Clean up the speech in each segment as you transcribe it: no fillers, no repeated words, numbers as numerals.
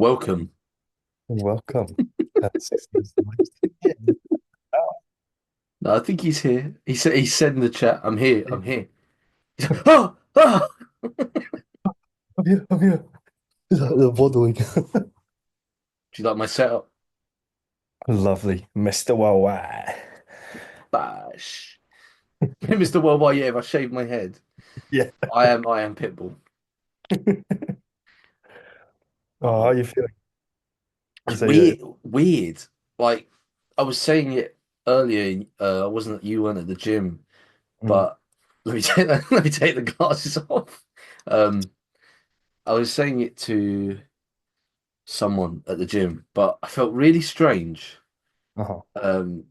Welcome. Welcome. Is nice to get you. No, I think he's here. He said in the chat, "I'm here. I'm here." He's like, oh, oh. I'm here. I'm here. The waddling. Do you like my setup? Lovely, Mr. Worldwide. Bash. Mr. Worldwide, yeah, if I shave my head, Yeah. I am Pitbull. Oh, how Oh, you feeling? it's So yeah. weird. Like I was saying it earlier. I wasn't. You weren't at the gym, Mm. but let me take the glasses off. Um, I was saying it to someone at the gym, but I felt really strange. Uh-huh. um,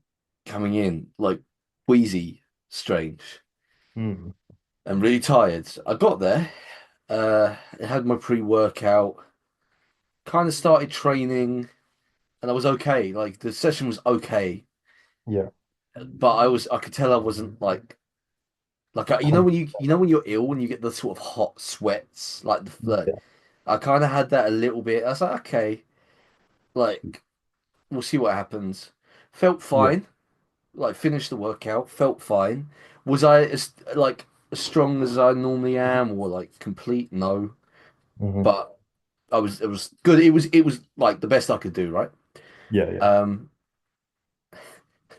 coming in like wheezy, strange, Mm. and really tired. I got there, I had my pre-workout, kind of started training, and I was okay. Like the session was okay, Yeah. but I could tell I wasn't like Um, when you're ill and you get the sort of hot sweats, like the yeah. I kind of had that a little bit. I was like, okay, like we'll see what happens. Felt Yeah. fine. Like finished the workout, felt fine. Was I as strong as I normally am, or like complete? No, Hmm. but I was. It was good. It was like the best I could do, right? Yeah. Yeah. Um,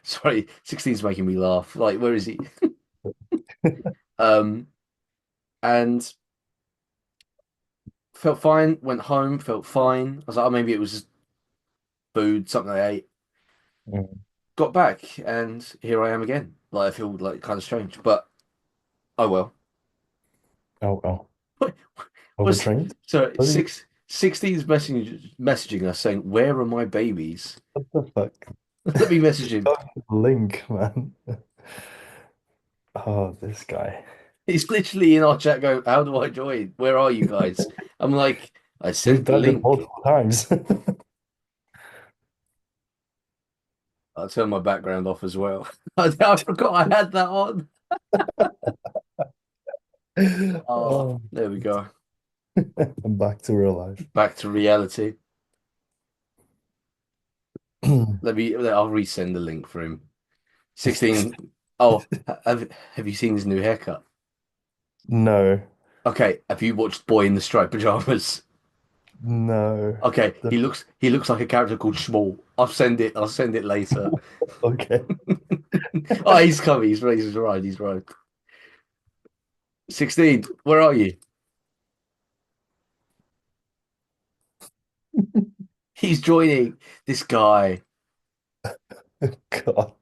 sorry, 16's making me laugh. Like, where is he? Um, and felt fine. Went home, felt fine. I was like, oh, maybe it was just food, something I ate. Mm. Got back, and here I am again. Like, I feel like kind of strange, but oh well. Oh, oh. Was Overtrained? so What, you, 16's messaging us saying, "Where are my babies?" what the fuck? Let me message him. Link, man. Oh, this guy. He's literally in our chat going, "How do I join? Where are you guys?" I'm like, "I We've sent the done it link." multiple times. I'll turn my background off as well. I forgot I had that on. Oh, Oh, there we go. I'm back to real life. Back to reality. I'll resend the link for him. 16. Oh, have you seen his new haircut? No, Okay, have you watched Boy in the Striped Pajamas? no. Okay, The- he looks like a character called Schmall. I'll send it later. Okay. Oh, he's coming. He's right. He's right. 16. Where are you? He's joining this guy. God.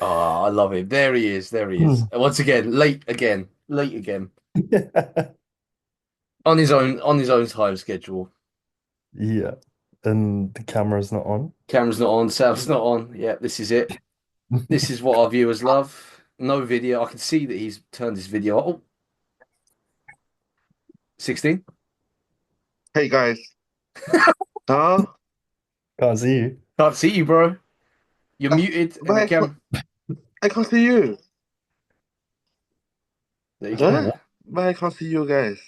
Oh, I love him. There he is. There he is. And once again, late again. Late again. On his own time schedule. Yeah. And the camera's not on. Camera's not on, sound's not on. Yeah, this is it. This is what our viewers love. No video. I can see that he's turned his video. Oh, 16. Hey guys. Huh? Can't see you. Can't see you, bro. You're muted and But the cam. I can't see you. There you go. Huh? What? But I can't see you guys.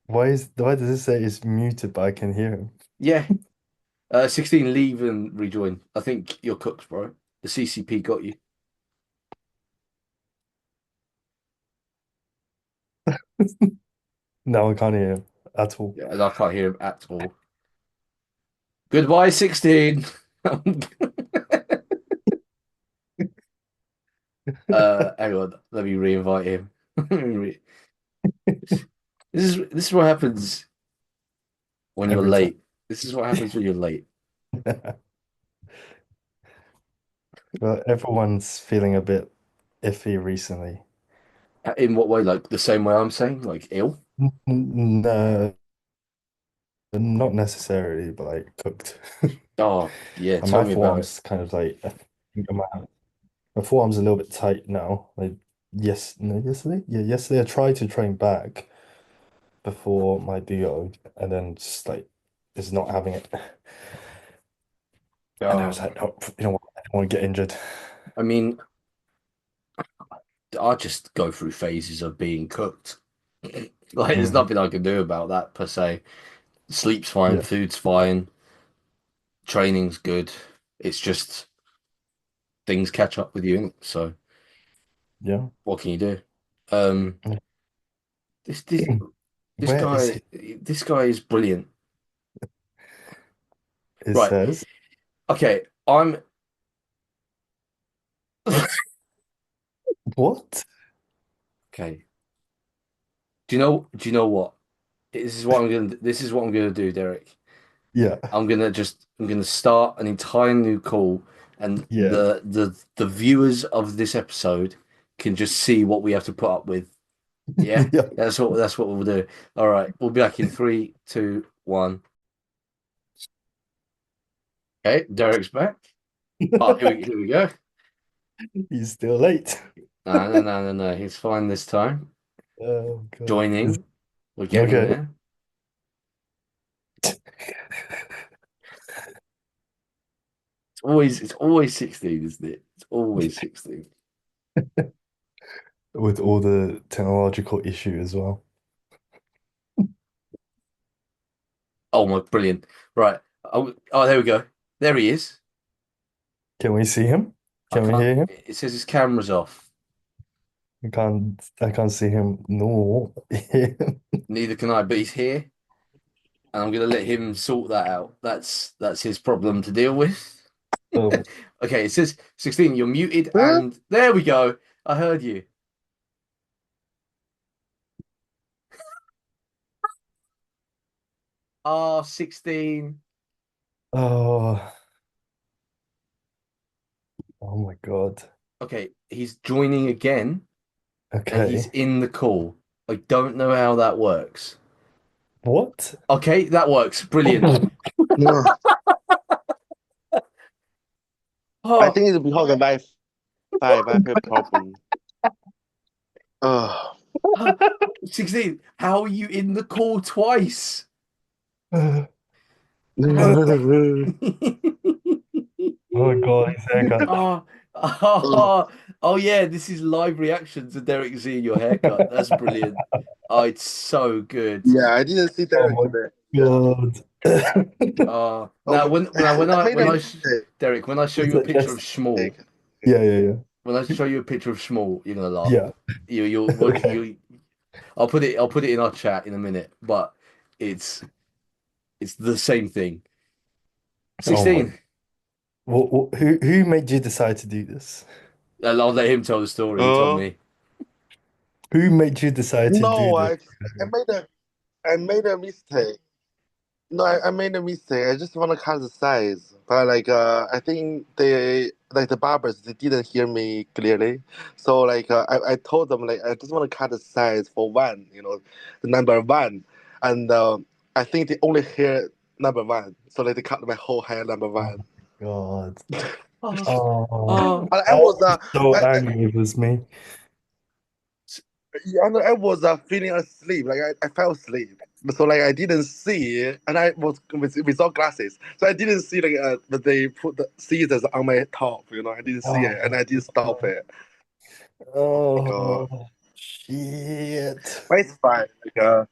Why does it say it's muted but I can hear him? Yeah. 16, leave and rejoin. I think you're cooked, bro. The CCP got you. No, I can't hear him at all. Yeah, and I can't hear him at all. Goodbye, 16. Hang on. Let me re-invite him. This is what happens when you're Every time. late. This is what happens when you're late. But everyone's feeling a bit iffy recently. In what way? Like the same way I'm saying? Like ill? No, not necessarily, but like cooked. Oh, yeah. And Tell my me about it. forearm's kind of like I think my forearm's a little bit tight now. Like yes, no, yesterday? Yeah, yesterday I tried to train back before my DO and then just like is not having it. And I was Oh, like, oh, you know what? I don't want to get injured. I mean, I just go through phases of being cooked. Like, there's Mm, nothing I can do about that per se. Sleep's fine, Yeah. food's fine, training's good. It's just things catch up with you, innit? So Yeah. what can you do? Um, this this this Where is he? guy this guy is brilliant. It Right. says, Okay. I'm what? okay. Do you know what? This is what I'm gonna do, Derek. Yeah. I'm gonna start an entire new call, and Yeah. the viewers of this episode can just see what we have to put up with. Yeah, Yeah. that's what we'll do. All right, we'll be back in three, two, one. Okay, Derek's back. Oh, here we go. He's still late. No, no, no, no, no. He's fine this time. Oh God. Joining. We're getting Okay. there. It's always 16, isn't it? It's always 16. With all the technological issue as well. Oh my, brilliant. Right. Oh, there we go. There he is. Can we see him? I Can we can't. hear him? It says his camera's off. I can't see him. No. Neither can I, but he's here, and I'm gonna let him sort that out. That's his problem to deal with. Oh, Okay, it says 16, you're muted, Huh? and there we go. I heard you. Ah, 16. oh, oh my God. Okay, he's joining again, and he's Okay. in the call. I don't know how that works. What? Okay, that works. Brilliant. No, I Oh, think it's because of Wi-Fi problem. Oh, oh, 16. How are you in the call twice? How? Oh my God, his haircut. Oh, oh, oh, oh, yeah, this is live reaction to Derek Z your haircut. That's brilliant. Oh, it's so good. yeah, I didn't see Oh Derek my today. Yeah. God. Now Okay, I made a mistake. Derek, when I show you a picture of Yes. Schmall, Yeah, yeah, yeah. when I show you a picture of Schmall, you're gonna laugh. Yeah. You'll what Okay. you I'll put it in our chat in a minute, but it's it's the same thing. Oh my. 16. Who made you decide to do this? I'll let him tell the story. He told Uh, me. Who made you decide to do no, this? I made a mistake. No, I made a mistake. I just want to cut the size, but I think the barbers they didn't hear me clearly, so I told them like I just want to cut the size for one, the number one, and I think they only hear number one, so like they cut my whole hair number Oh one. my God. Oh, Oh, oh, And I I was was so I, angry it was me. yeah, I was feeling asleep. Like I fell asleep. So like I didn't see it, and I was without glasses, so I didn't see that they put the scissors on my top. I didn't see it, and Oh, I didn't stop it. Oh my god! oh shit. But it's fine. I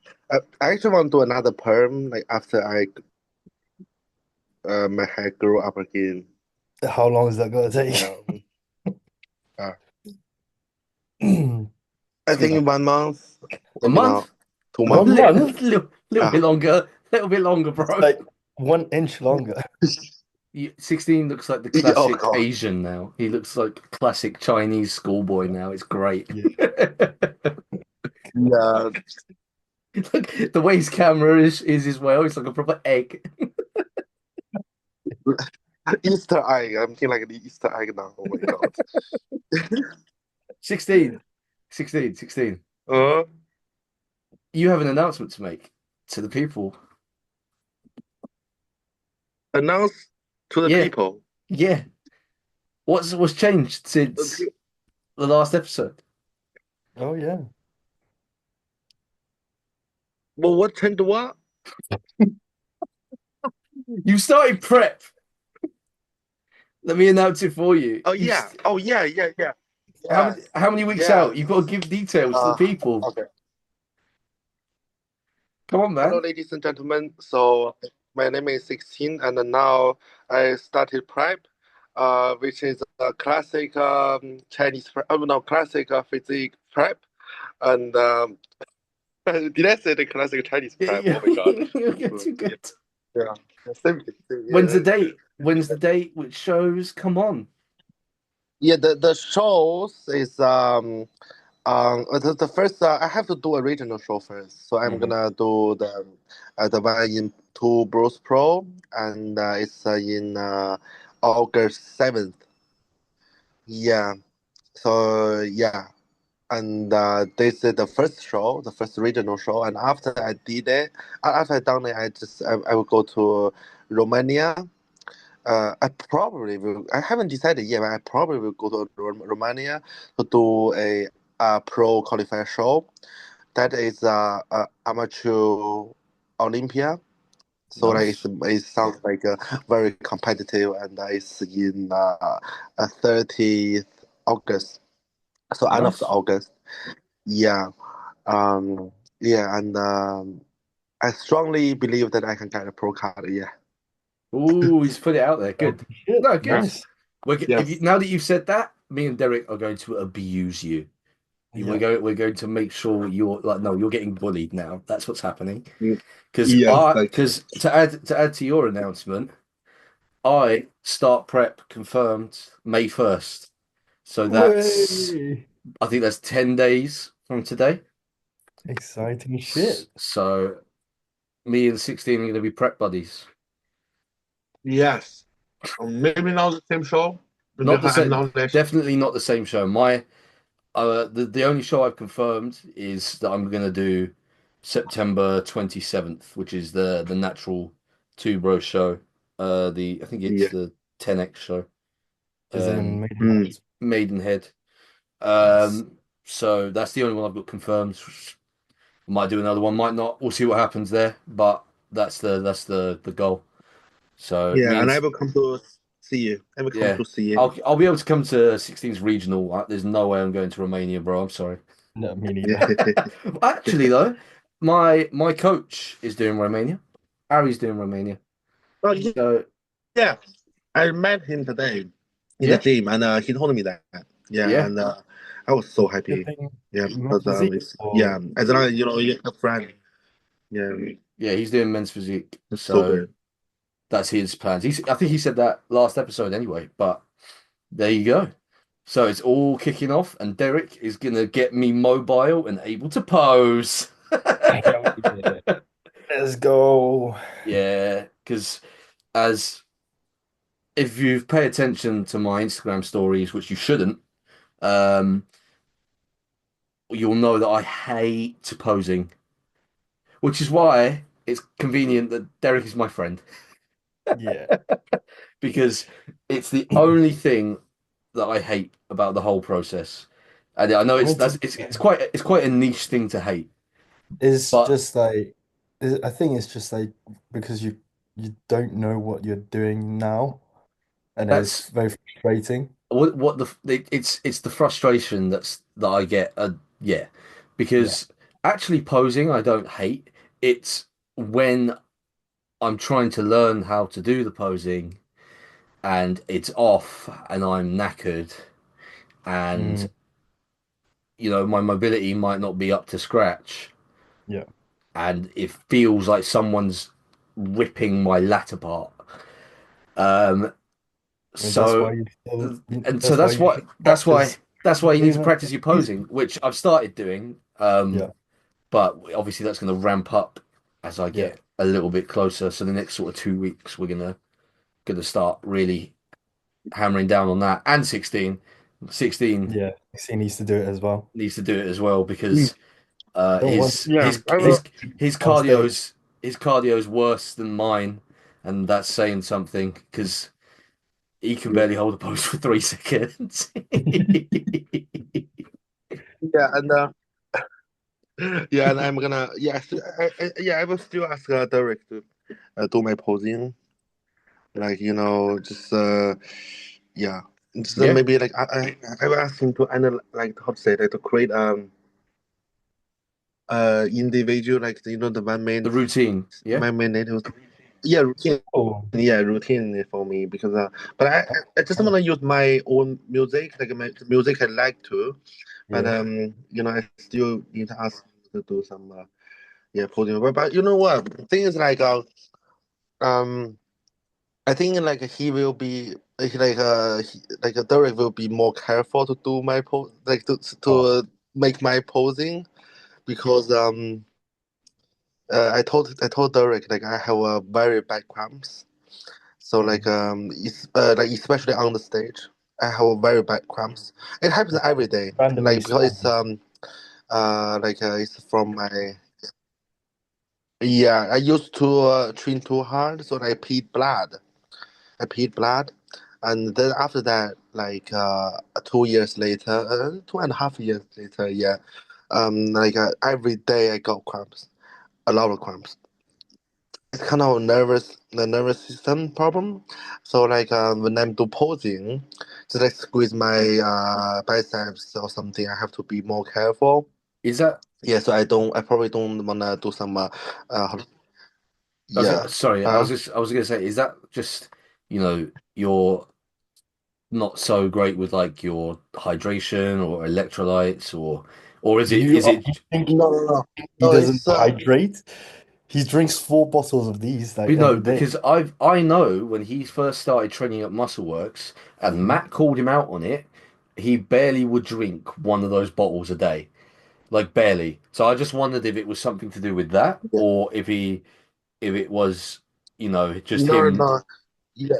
actually want to do another perm. Like after my hair grew up again. How long is that gonna Yeah. take? Uh, I It's gonna think 1 month, a maybe not month? 2 months. one month? Little Yeah. bit longer. Little bit longer, It's bro. like 1 inch longer. 16 looks like the Oh classic god. Asian now. He looks like classic Chinese schoolboy now. It's great. Yeah. Yeah. Look, the way his camera is as well. It's like a proper egg. Easter egg. I'm feeling like the Easter egg now. Oh my god. 16. 16. 16. Uh, You have an announcement to make to the people. announce to the Yeah. people. Yeah. What's changed since the last episode? Oh yeah. Well, what changed what? You started prep. Let me announce it for you. Oh yeah. Oh yeah. Yeah. Yeah. How many Yes. how many weeks Yes. out? You've got to give details to the people. Okay. Come on, Hello, man. ladies and gentlemen. So my name is 16, and now I started prep, which is a classic Chinese prep, no, classic physique prep. And did I say the classic Chinese prep? Yeah, Oh my God. you're good, Mm, you're Yeah, good. yeah. Same, same, When's the yeah. date? When's the date? Which shows? Come on. Yeah, the shows is the first I have to do a regional show first, so I'm Hmm. gonna do the one in two Bros Pro, and it's in August 7th. Yeah, so yeah, and this is the first show, the first regional show, and after I did it, after I done it, I will go to Romania. I probably will. I haven't decided yet, but I probably will go to Romania to do a pro qualifier show. That is amateur Olympia. So like Nice. it sounds like very competitive, and it's in 30th August. So end of the Nice. August. Yeah. Um. Yeah, and I strongly believe that I can get a pro card. Yeah. Ooh, he's put it out there. Oh, Good. shit. No, good. Yes. Nice. If you, Yes. now that you've said that, me and Derek are going to abuse you. Yeah. We're going to make sure you're like no, you're getting bullied now. That's what's happening. Mm, Yes. Because to add to your announcement, I start prep confirmed May 1st. So that's Way. I think that's 10 days from today. Exciting shit. So me and 16 are going to be prep buddies. Yes. Maybe not the same show. Maybe Not the I'm same, not next. definitely not the same show. The only show I've confirmed is that I'm gonna do September 27th, which is the natural two bro show. The I think it's Yeah. the 10X show. Is it in Um, Maidenhead? Maidenhead. Nice. So that's the only one I've got confirmed. Might do another one, might not. We'll see what happens there. But that's the goal. So me Yeah, and and I will come to see you. I will come yeah, to see you. I'll be able to come to 16's regional. There's no way I'm going to Romania, bro. I'm sorry. No, me Yeah. neither. Actually, though, my coach is doing Romania. Ari's doing Romania. Oh, yeah. So Yeah. I met him today in the yeah, gym, and he told me that. Yeah, yeah, and I was so You're happy. doing Yeah, men's because physique it's or yeah, as long as you're a friend. Yeah, yeah. He's doing men's physique. it's so So good. that's his plans. I think he said that last episode anyway. But there you go. So it's all kicking off, and Derek is gonna get me mobile and able to pose. hell yeah. Let's go. Yeah, because as if you pay attention to my Instagram stories, which you shouldn't, um, you'll know that I hate posing. Which is why it's convenient that Derek is my friend Yeah. because it's the only thing that I hate about the whole process. And I know I mean, to be fair, it's quite a niche thing to hate, it's but just like I think it's just like because you don't know what you're doing now, and it's that's very frustrating. what it's the frustration that I get. Yeah, Yeah. because actually posing I don't hate. It's when I'm trying to learn how to do the posing and it's off and I'm knackered and Mm, my mobility might not be up to scratch yeah. and it feels like someone's ripping my lat apart. Um, I mean, that's why so you still and so that's why you should that's why practice that's why you need to doing practice your music. posing, which I've started doing. Yeah. But obviously that's going to ramp up as I Yeah. get a little bit closer. So the next sort of 2 weeks we're gonna start really hammering down on that. And 16 Yeah. He needs to do it as well. needs to do it as well Mm, because I don't want Yeah, his I will. his to his on stage. cardio's worse than mine, and that's saying something because he can Yeah, barely hold a pose for 3 seconds. yeah, and yeah, and I'm gonna yeah, I will still ask Derek to do my posing, like just yeah, just Yeah, maybe like I will ask him to like how to say like to create individual, like the The routine. Yeah. 1 minute. Yeah, routine. Oh, Yeah, routine for me because but I just want to use my own music, like the music I like to, but yeah. I still need to ask him to do some yeah podium. But you know what? Thing is like um I think like he will be like Derek will be more careful to do my pose, like Oh, to make my posing because I told Derek like I have a very bad cramps. So like mm. it's like especially on the stage, I have very bad cramps. It happens every day, Randomly like because it's sudden. it's from my yeah. I used to train too hard, so I peed blood. I peed blood, and then after that, like 2 years later, 2.5 years later, yeah, like every day I got cramps, a lot of cramps. It's kind of the nervous system problem. So like when I'm do posing, just like squeeze my biceps or something, I have to be more careful. Is that Yeah, so I probably don't wanna do some yeah. sorry, Huh? I was gonna say, is that just, you're not so great with like your hydration or electrolytes or You, you think No, no, no, he no. doesn't It's hydrate? He drinks 4 bottles of these like but no, every day. because I know when he first started training at Muscleworks and Mhm. Matt called him out on it, he barely would drink one of those bottles a day. Like barely. So I just wondered if it was something to do with that yeah. or if it was, just No, him. no. Yeah,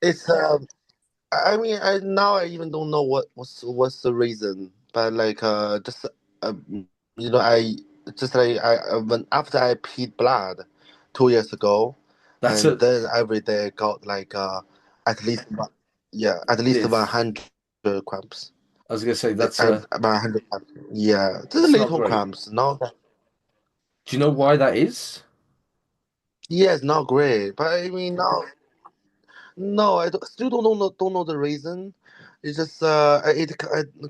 it's I mean, I now I even don't know what's the reason, but like just I just like I when after I peed blood 2 years ago, That's and a then every day I got like at least yeah at least it's 100 cramps I was gonna say and about 100 cramps. Yeah, just that's not little great. cramps. No, Do you know why that is? yeah, it's not great, but I mean now. No, still don't know the reason. It's just I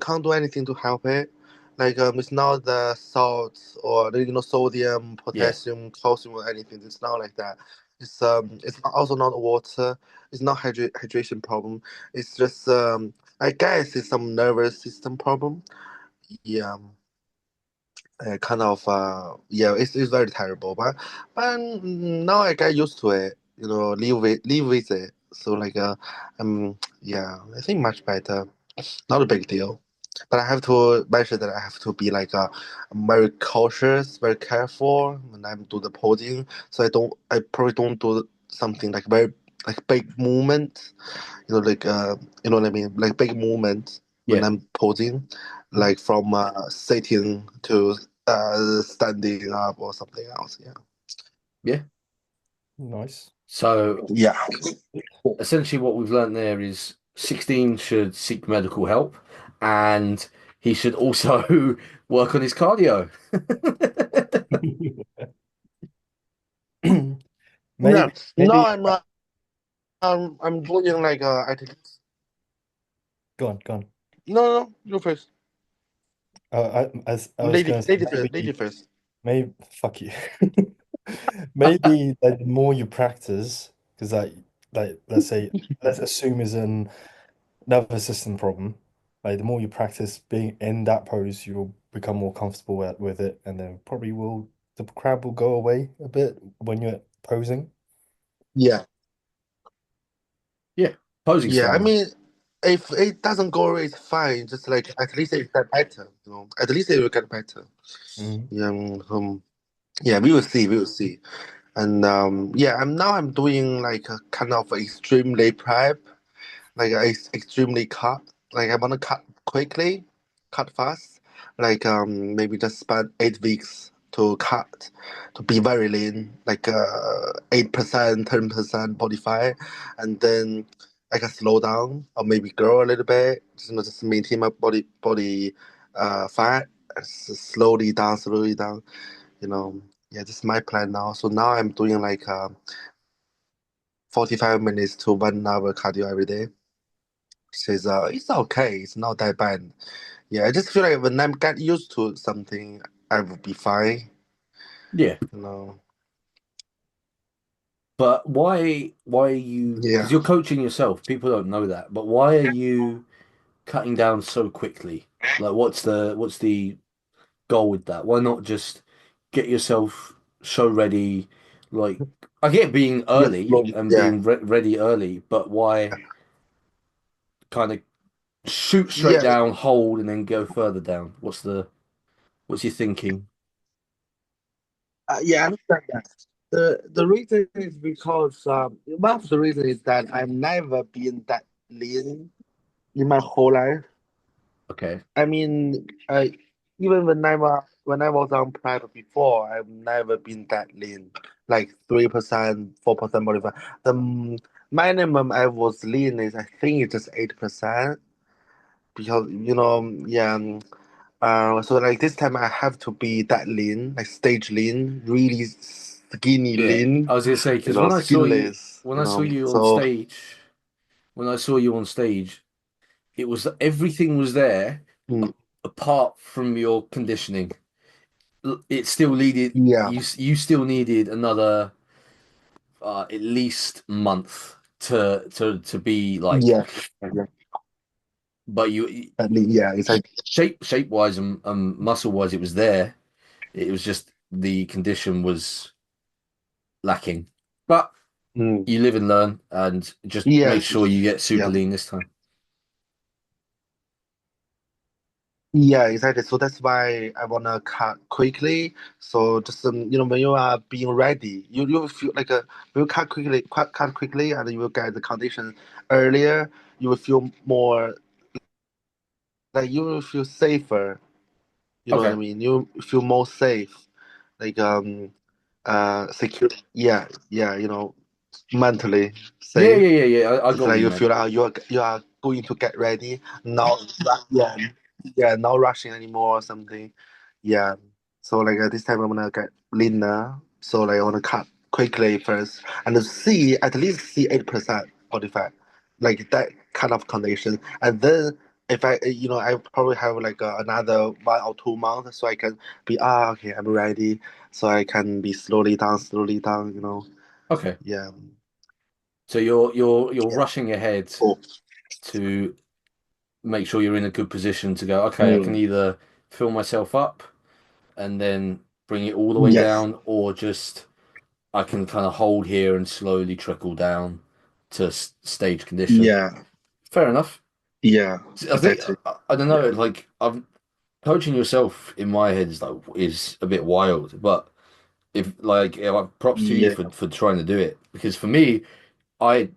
can't do anything to help it. Like it's not the salts or sodium, Yeah. potassium, calcium or anything. It's not like that. It's also not water. It's not hydration problem. It's just I guess it's some nervous system problem. Yeah, kind of yeah, it's very terrible. But now I get used to it. Live with it. So like yeah, I think much better. Not a big deal. But I have to mention that I have to be like I'm very cautious, very careful when I'm do the posing. So I probably don't do something like very like big movement. Like you know what I mean, like big movement when Yeah. I'm posing, like from sitting to standing up or something else. Yeah. Yeah. Nice. So Yeah. essentially what we've learned there is 16 should seek medical help and he should also work on his cardio. Yeah. Maybe, No, maybe. I'm doing like I think Go on, go on. no, you first. As I was Lady going to say, lady first, lady maybe, first. maybe, fuck you. Maybe like the more you practice, because like let's say, let's assume is an nervous system problem. Like the more you practice being in that pose, you'll become more comfortable with it, and then probably the crab will go away a bit when you're posing. Yeah. Yeah. Posing's Yeah, I fine. mean, if it doesn't go away, it's fine. Just like at least it get better, At least it will get better. Mhm. Yeah, yeah, we will see, we will see. And yeah, I'm doing like a kind of extremely prep, like extremely cut. Like I want to cut quickly, cut fast. Like maybe just spend 8 weeks to cut, to be very lean, like 8%, 10% body fat, and then I can slow down or maybe grow a little bit. Just maintain my body fat, slowly down. You know, yeah, this is my plan now. So now I'm doing like 45 minutes to 1 hour cardio every day. Says it's okay, it's not that bad. Yeah, I just feel like when I'm get used to something, I would be fine. Yeah. You know. But why are you, Yeah. because you're coaching yourself, people don't know that, but why are you cutting down so quickly? Like what's the goal with that? Why not just get yourself so ready? Like I get being Yes, early slowly. and Yeah. being ready early, but why kind of shoot straight Yeah. down, hold, and then go further down? What's your thinking? Yeah, I understand that. The reason is because one of the reasons is that I've never been that lean in my whole life. Okay. I mean, even when I was on prep before, I've never been that lean, like 3%, 4% body fat. The minimum I was lean is I think it's just 8% because yeah. So like this time I have to be that lean, like stage lean, really skinny Yeah, lean, I was gonna say because when I saw you skinless, when I saw you on So stage, when I saw you on stage, it was everything was there mm, apart from your conditioning. It still needed yeah, you still needed another at least month to be like, yeah, yeah, but you yeah. It's like shape wise and muscle wise it was there. It was just the condition was lacking. But mm, you live and learn, and just make yes, sure you get super yeah. lean this time. Yeah, exactly. So that's why I wanna cut quickly. So just when you are being ready, you will feel like a when you cut quickly, and you will get the condition earlier. You will feel more like you will feel safer. You know what I Okay. mean? You feel more safe, like secure. Yeah, yeah. Mentally Yeah, yeah, safe. yeah, yeah. I It's got what like you you meant. feel like you are going to get ready, not yeah, yeah, not rushing anymore or something. Yeah. So like this time I'm gonna get leaner. So like I wanna cut quickly first and see at least see 8% body fat, like that kind of condition. And then if I probably have like another 1 or 2 months, so I can be okay, I'm ready. So I can be slowly down. Okay. Yeah. So you're Yeah. rushing ahead Cool. to make sure you're in a good position to go, okay, I can Mm. either fill myself up and then bring it all the way Yes. down, or just I can kind of hold here and slowly trickle down to stage condition. Yeah. Fair enough. Yeah. I think Exactly. I don't Yeah. know, like I'm coaching yourself in my head is a bit wild, but if like props to you Yeah. for trying to do it because for me I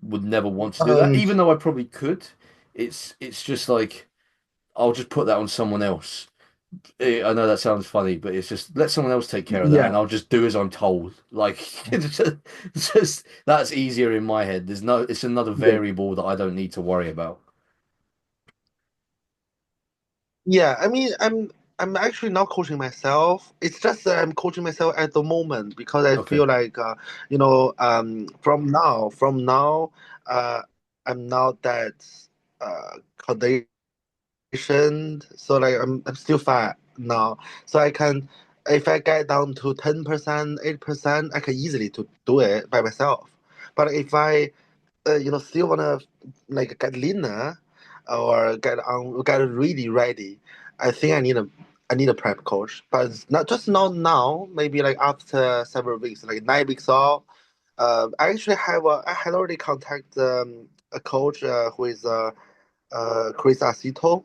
would never want to do that, Um. even though I probably could. It's just like I'll just put that on someone else. I know that sounds funny, but it's just let someone else take care of that, Yeah. and I'll just do as I'm told. Like it's just that's easier in my head. It's another Yeah. variable that I don't need to worry about. Yeah. I mean, I'm actually not coaching myself. It's just that I'm coaching myself at the moment because I Okay, feel like from now, uh, I'm not that conditioned. So like I'm still fat now. So I can if I get down to 10%, 8%, I can easily to do it by myself. But if I still wanna like get leaner or get really ready, I think I need a prep coach. But it's not now, maybe like after several weeks, like 9 weeks off. I actually I had already contacted a coach who is Chris Acito,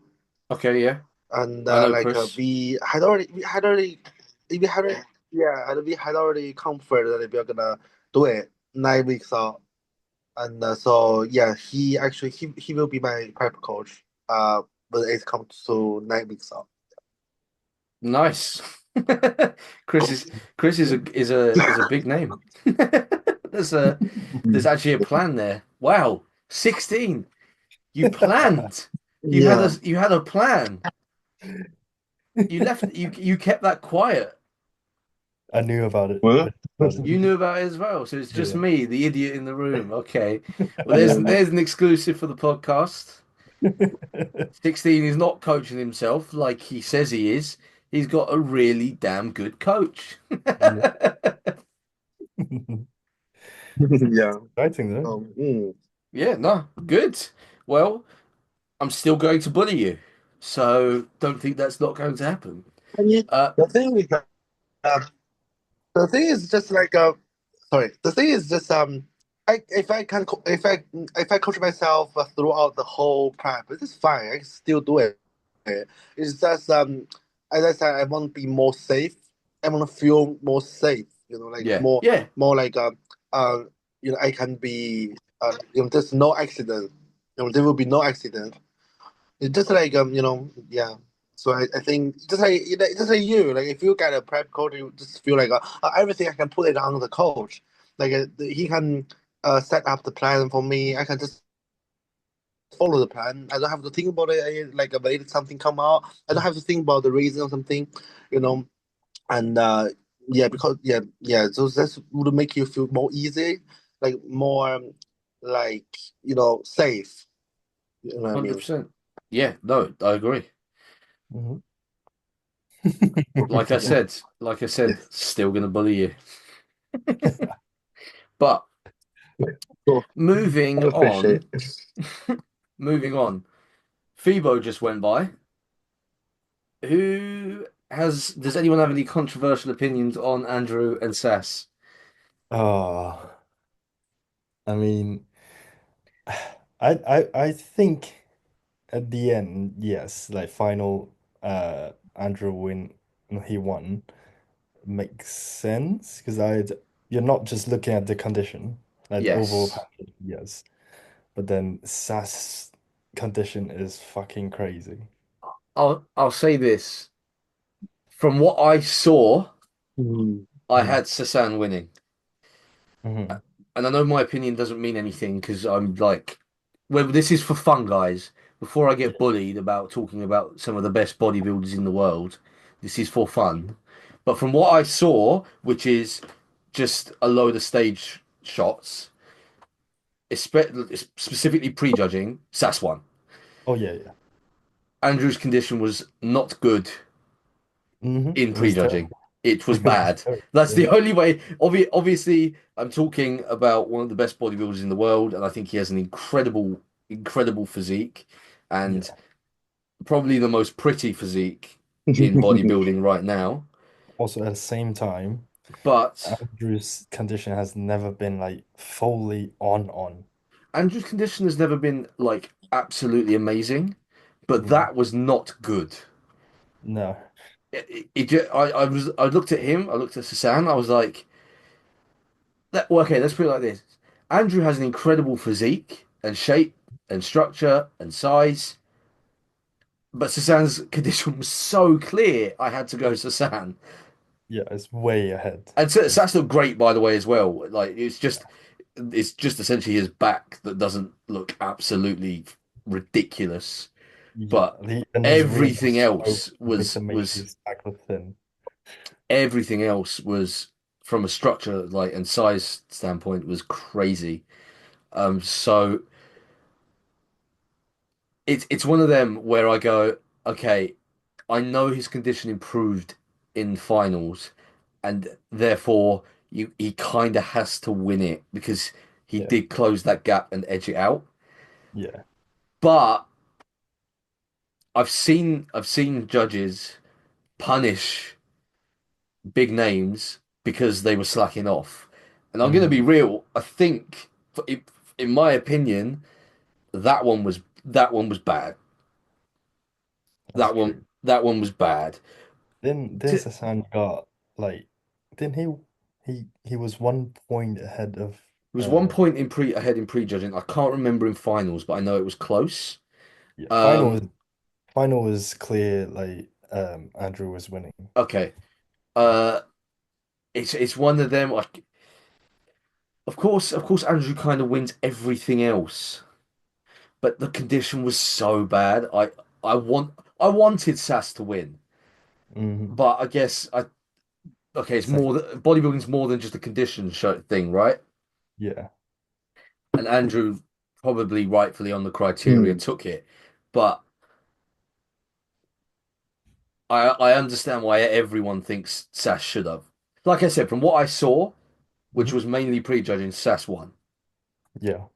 okay, yeah, and I know Chris. we had already yeah, and we had already confirmed that we are gonna do it 9 weeks out. And so yeah, he will be my prep coach when it comes to 9 weeks out. Nice. Chris is Chris is a big name. There's a there's actually a plan there. Wow, 16. You planned. Yeah. You had a plan. You kept that quiet. I knew about it. I Well, knew about it. You knew about it as well. So it's just Yeah. me, the idiot in the room. Okay. Well, there's yeah. there's an exclusive for the podcast. 16 is not coaching himself like he says he is. He's got a really damn good coach. Yeah. Yeah. Exciting though. Yeah, no, good. Well, I'm still going to bully you, so don't think that's not going to happen. I mean, Uh, the thing is, uh, the thing is just like sorry. The thing is just I if I can if I coach myself throughout the whole prep, it's fine. I can still do it. It's just as I said, I want to be more safe. I want to feel more safe. You know, like yeah, yeah, more like uh I can be there's no accident. There will be no accident. It's just like yeah. So I think just like you, like if you get a prep coach, you just feel like everything I can put it on the coach. Like he can set up the plan for me. I can just follow the plan. I don't have to think about it. Like when something come out, I don't have to think about the reason or something, you know. And yeah, because yeah. So that would make you feel more easy, like more like safe. You know what I mean? 100%. Yeah, no, I agree. Mhm. Like I Yeah. said, like I said, Yes. still gonna bully you. But So moving I appreciate. on, moving on. Fibo just went by. Does anyone have any controversial opinions on Andrew and Sass? Oh, I mean, I think at the end, yes, like final Andrew win he won makes sense because you're not just looking at the condition, like the overall Yes. package, yes. But then SAS condition is fucking crazy. I'll say this. From what I saw, Mm. I Mm. had Sasan winning. Hmm. And I know my opinion doesn't mean anything because I'm like, well, this is for fun, guys. Before I Yeah. get bullied about talking about some of the best bodybuilders in the world, this is for fun. But from what I saw, which is just a load of stage shots, specifically prejudging, Sass won. Oh yeah, yeah. Andrew's condition was not good in It was prejudging. terrible. It was It was bad. terrible. That's Yeah. the only way. Obviously, I'm talking about one of the best bodybuilders in the world, and I think he has an incredible physique, and Yeah. probably the most pretty physique in bodybuilding right now. Also at the same time, But Andrew's condition has never been like fully on. Andrew's condition has never been like absolutely amazing, but Hmm. that was not good. No. I looked at him, I looked at Sasan, I was like, well, okay, let's put it like this. Andrew has an incredible physique and shape and structure and size, but Sasan's condition was so clear, I had to go Sasan. Yeah, it's way ahead. And Sas looked great, by the way, as well. Like it's just essentially his back that doesn't look absolutely ridiculous, Yeah. but And his rear everything was so else big to make was his back look thin. everything else was from a structure like and size standpoint was crazy. So it's one of them where I go, okay, I know his condition improved in finals, and therefore he kind of has to win it because he Yeah. did close that gap and edge it out. Yeah. But I've seen judges punish big names because they were slacking off, and I'm going to be Hmm. real. I think, in my opinion, that one was bad. That's true. That one was bad. Then T- Sasan got like didn't he was 1 point ahead of It was one uh point in pre ahead in prejudging. I can't remember in finals, but I know it was close. yeah, Um, final was clear like Andrew was winning. okay. Uh, it's one of them. Like, of course, Andrew kind of wins everything else, but the condition was so bad. I want I wanted Sass to win, Hmm. but I guess I okay. It's Second. more that bodybuilding's more than just a condition show thing, right? Yeah. And Andrew probably rightfully on the criteria Mm. took it, but I understand why everyone thinks Sass should have. Like I said, from what I saw, which Mhm. was mainly prejudging, Sass won. Yeah.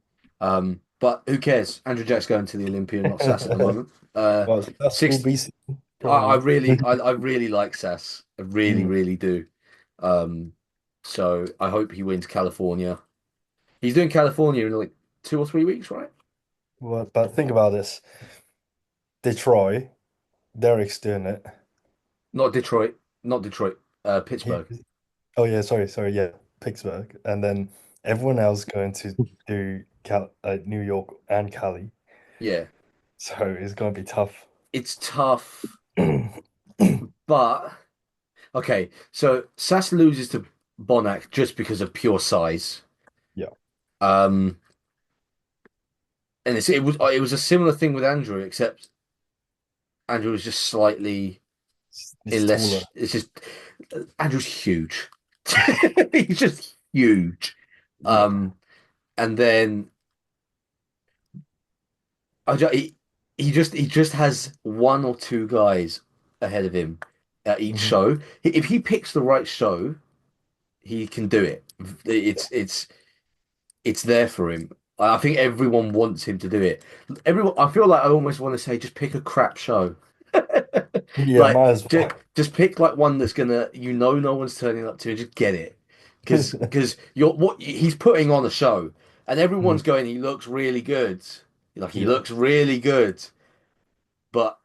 But who cares? Andrew Jack's going to the Olympia, not Sass at the moment. Well, that's will Six. be trying. I really like Sass. I really, Mm. really do. Um, so I hope he wins California. He's doing California in like 2 or 3 weeks, right? Well, but think about this. Detroit, Derek's doing it. Not Detroit, not Detroit, He, Pittsburgh. oh yeah, sorry, yeah, Pittsburgh, and then everyone else going to do New York and Cali. Yeah, So it's gonna be tough. it's tough, but okay. So Sass loses to Bonac just because of pure size. Yeah, Um, and it was a similar thing with Andrew, except Andrew was just slightly it's in taller. less. It's just Andrew's huge. He's just huge. Yeah. Um, and then he just has one or two guys ahead of him at each Hmm. show. If he picks the right show, he can do it. Yeah. It's there for him. I think everyone wants him to do it. Everyone, I feel like I almost want to say, just pick a crap show. Yeah, Like, might as just pick like one that's gonna, no one's turning up to, and just get it. Because well. you're what he's putting on a show, and Mm. everyone's going, he looks really good. Like he Yeah. looks really good, but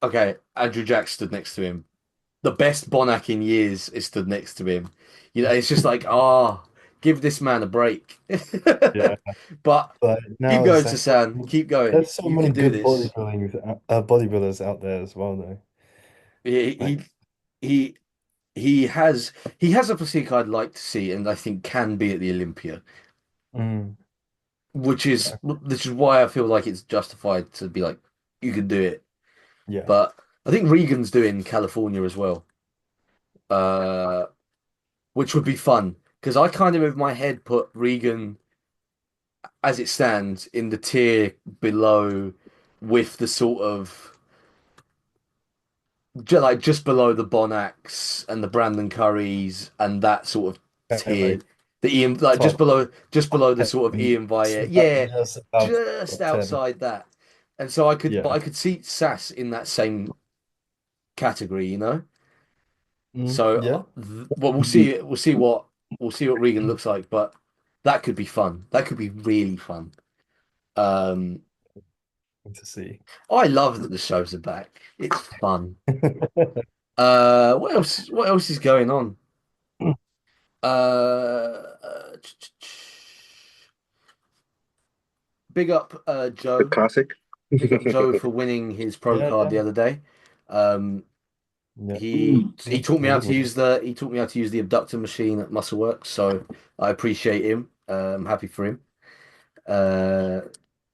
okay, Andrew Jack stood next to him. The best Bonac in years is stood next to him. It's just like, give this man a break. Yeah. But But keep now going, is that Sasan. Keep going. there's so You many can do good this. bodybuilders out there as well, though. He Like, he he he has a physique I'd like to see, and I think can be at the Olympia, mm, which is why I feel like it's justified to be like, you can do it. yeah. But I think Regan's doing California as well, uh, which would be fun because I kind of in my head put Regan as it stands in the tier below, with the sort of like just below the Bonacs and the Brandon Currys and that sort of tier. Like The Ian, like top just below the 10, sort of Ian Via, just yeah, about just top 10. outside that. And so but Yeah. I could see Sass in that same category. Mm, So, yeah. well, we'll see what Regan looks like, but that could be fun. That could be really fun. Um, To see. I love that the shows are back. It's fun. What else? What else is going on? Big up, The Joe. classic. Big up Joe for winning his pro Yeah, card yeah, the other day. Um, yeah. he taught me I how did to win. use the abductor machine at MuscleWorks, so I appreciate him. I'm happy for him. Uh,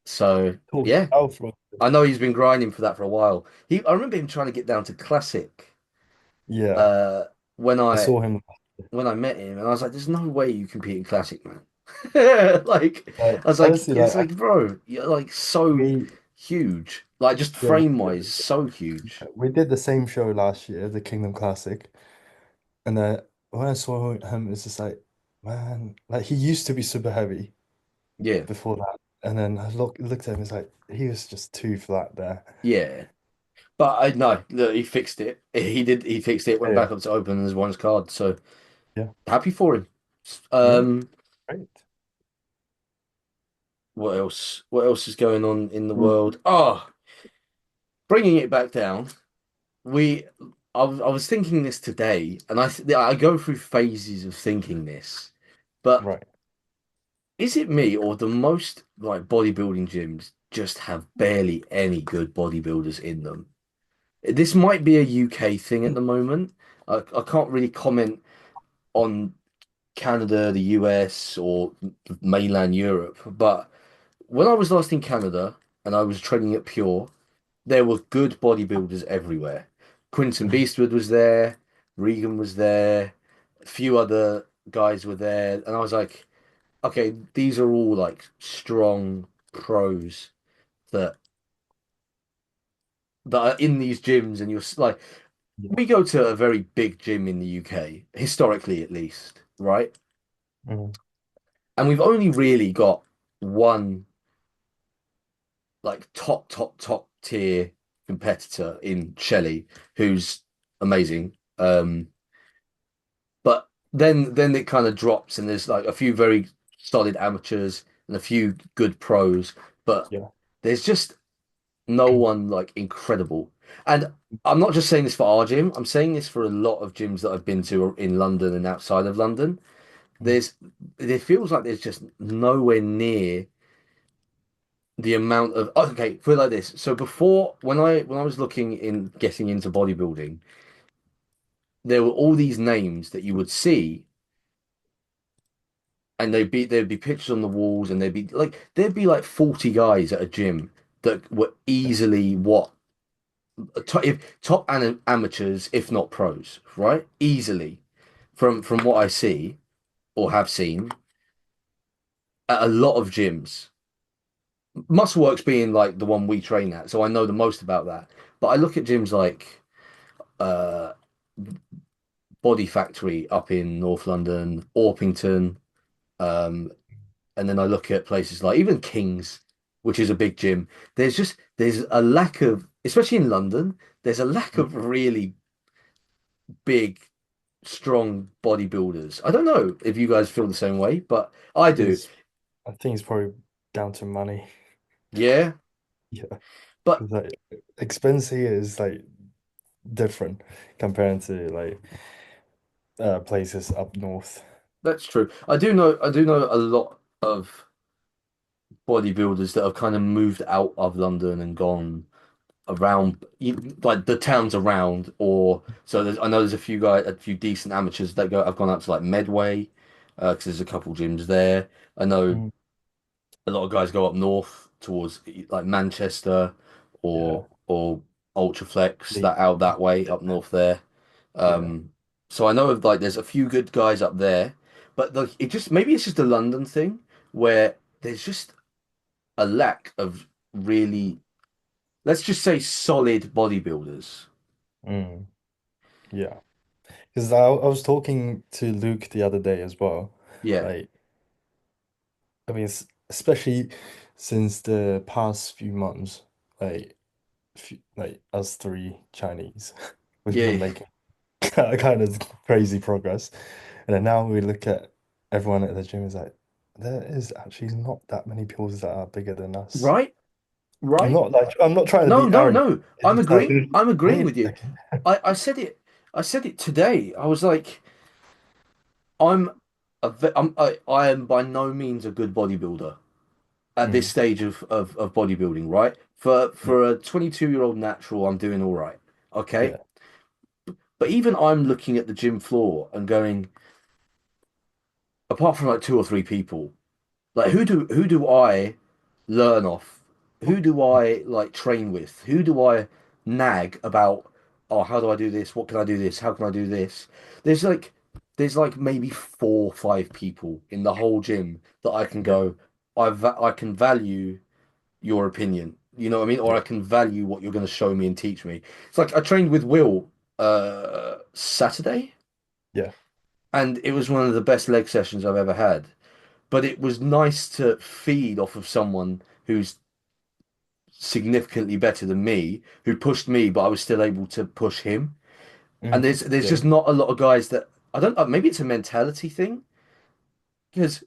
so Taught you yeah, how from. I know he's been grinding for that for a while. I remember him trying to get down to classic. Yeah, Uh, when I I saw him. when I met him, and I was like, "There's no way you compete in classic, man." Like, I was like, Honestly, "It's like, bro, you're like so we huge, like just yeah, frame wise, so huge." we did the same show last year, the Kingdom Classic, and when I saw him, it's just like, man, like he used to be super heavy Yeah, before that, and then I looked at him, it's like he was just too flat there. yeah. But I no, look, he fixed it. He did. He fixed it. Went Yeah, back up to open as one's card. So yeah, happy for him. yeah, Um, great. what else? What else is going on in the world? Oh, bringing it back down. We, I was thinking this today, and I go through phases of thinking this, but Right. is it me or the most like bodybuilding gyms just have barely any good bodybuilders in them? This might be a UK thing at the moment. I can't really comment on Canada, the US, or mainland Europe, but when I was last in Canada and I was training at Pure, there were good bodybuilders everywhere. Quinton Mhm. Beastwood was there, Regan was there, a few other guys were there, and I was like, okay, these are all like strong pros that that are in these gyms, and like, Yeah. we go to a very big gym in the UK, historically at least, right? Mm. And we've only really got one like top tier competitor in Shelley, who's amazing. But then it kind of drops, and there's like a few very solid amateurs and a few good pros, but Yeah. there's just no one like incredible. And I'm not just saying this for our gym, I'm saying this for a lot of gyms that I've been to in London and outside of London. Mm. There's it feels like there's just nowhere near the amount of okay, put it like this. So before when I was looking in getting into bodybuilding, there were all these names that you would see, and there'd be pictures on the walls, and there'd be like 40 guys at a gym that were Yeah. easily what top amateurs, if not pros, right? Easily, from what I see or have seen at a lot of gyms. Muscleworks being like the one we train at, so I know the most about that. But I look at gyms like uh Body Factory up in North London, Orpington, um, and then I look at places like even King's, which is a big gym. There's a lack of, especially in London, there's a lack Mm. of really big, strong bodybuilders. I don't know if you guys feel the same way, but I do. Is I think it's probably down to money. Yeah, Yeah. but 'Cause, like expense here is like different compared to like places up north. that's true. I do know a lot of bodybuilders that have kind of moved out of London and gone around like the towns around, or so I know there's a few decent amateurs that have gone out to like Medway, because there's a couple gyms there. I know Mm. a lot of guys go up north towards like Manchester Yeah. or Ultraflex, that Leeds. out that way up north there. Yeah. Um, so I know of like there's a few good guys up there, but like it just maybe it's just a London thing where there's just a lack of really, let's just say, solid bodybuilders. Mm. Yeah. Because I was talking to Luke the other day as well. Yeah, Like, I mean, especially since the past few months, like, like us three Chinese, we've been yeah, making kind of crazy progress. And then now we look at everyone at the gym is like, there is actually not that many people that are bigger than us. right, right. I'm not trying to No, be no, arrogant. no. It's I'm just like, agreeing. I'm agreeing wait a with you. second. I said it. I said it today. I was like, I am by no means a good bodybuilder at this Mm, stage of bodybuilding, right? For yeah, for a 22-year-old natural, I'm doing all right. Okay. yeah, But even I'm looking at the gym floor and going, apart from like two or three people, like who do I learn off? Who do I like train with? Who do I nag about, oh, how do I do this? What can I do this? How can I do this? There's like there's like maybe 4 or 5 people in the whole gym that I can yeah, go, I can value your opinion. You know what I mean? Or I yeah, can value what you're going to show me and teach me. It's like I trained with Will Saturday, yeah. and it was one of the best leg sessions I've ever had. But it was nice to feed off of someone who's significantly better than me, who pushed me, but I was still able to push him. And Mm, there's yeah, just not a lot of guys that I don't. Maybe it's a mentality thing because,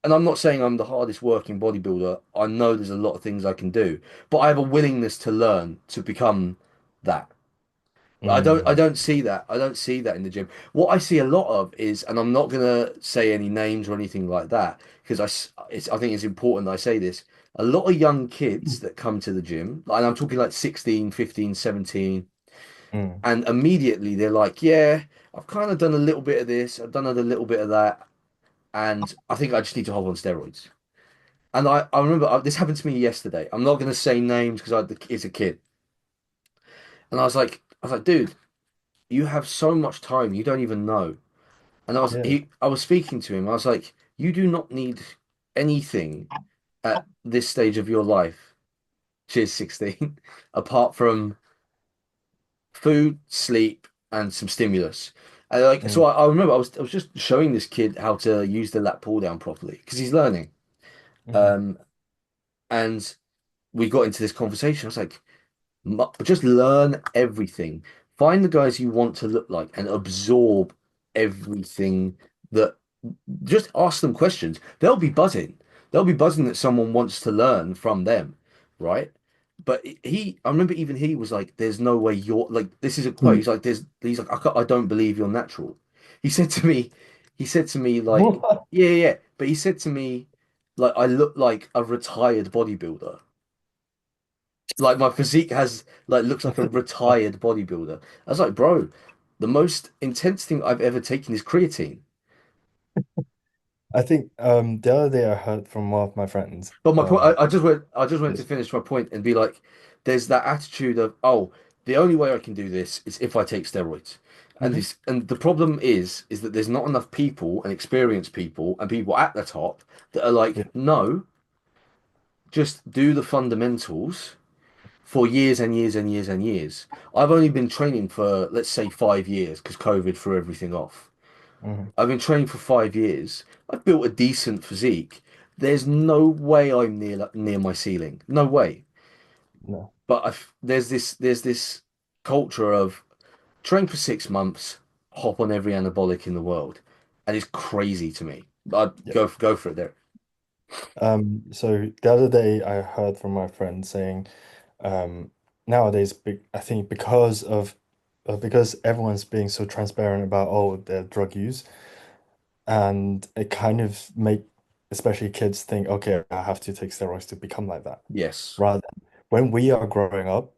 and I'm not saying I'm the hardest working bodybuilder. I know there's a lot of things I can do, but I have a willingness to learn to become that. I mm, don't see that. I don't see that in the gym. What I see a lot of is, and I'm not gonna say any names or anything like that because I think it's important that I say this. A lot of young kids that come to the gym, and I'm talking like 16, 15, 17, mm, and immediately they're like, yeah, I've kind of done a little bit of this, I've done a little bit of that, and I think I just need to hop on steroids. And I remember this happened to me yesterday. I'm not gonna say names because it's a kid, and I was like, dude, you have so much time, you don't even know. And yeah, I was speaking to him. I was like, you do not need anything at this stage of your life. Cheers, 16, apart from food, sleep, and some stimulus. And like, so Mm, I remember I was just showing this kid how to use the lat pull down properly because he's learning. mhm, Um, and we got into this conversation. I was like, just learn everything. Find the guys you want to look like and absorb everything that just ask them questions. They'll be buzzing. They'll be buzzing that someone wants to learn from them, right? But I remember even he was like, "There's no way you're like." This is a quote. mm. He's like, I don't believe you're natural." He said to me, he said to me like, What? yeah, yeah, yeah. But he said to me, like, I look like a retired bodybuilder. Like my physique has like looks like a retired bodybuilder. I was like, bro, the most intense thing I've ever taken is creatine. I think the other day I heard from one of my friends. But my point, I just wanted to Yes. finish my point and be like, there's that attitude of, oh, the only way I can do this is if I take steroids. And Hmm. and the problem is that there's not enough people and experienced people and people at the top that are like, Yeah. no, just do the fundamentals for years and years and years and years. I've only been training for, let's say, 5 years because COVID threw everything off. Hmm. I've been training for 5 years. I've built a decent physique. There's no way I'm near my ceiling. No way. No. But there's this culture of train for 6 months, hop on every anabolic in the world, and it's crazy to me. I'd Yeah. go for it there. So the other day I heard from my friend saying, um, nowadays, I think because everyone's being so transparent about their drug use, and it kind of make especially kids think, okay, I have to take steroids to become like that. Yes, Rather than when we are growing up,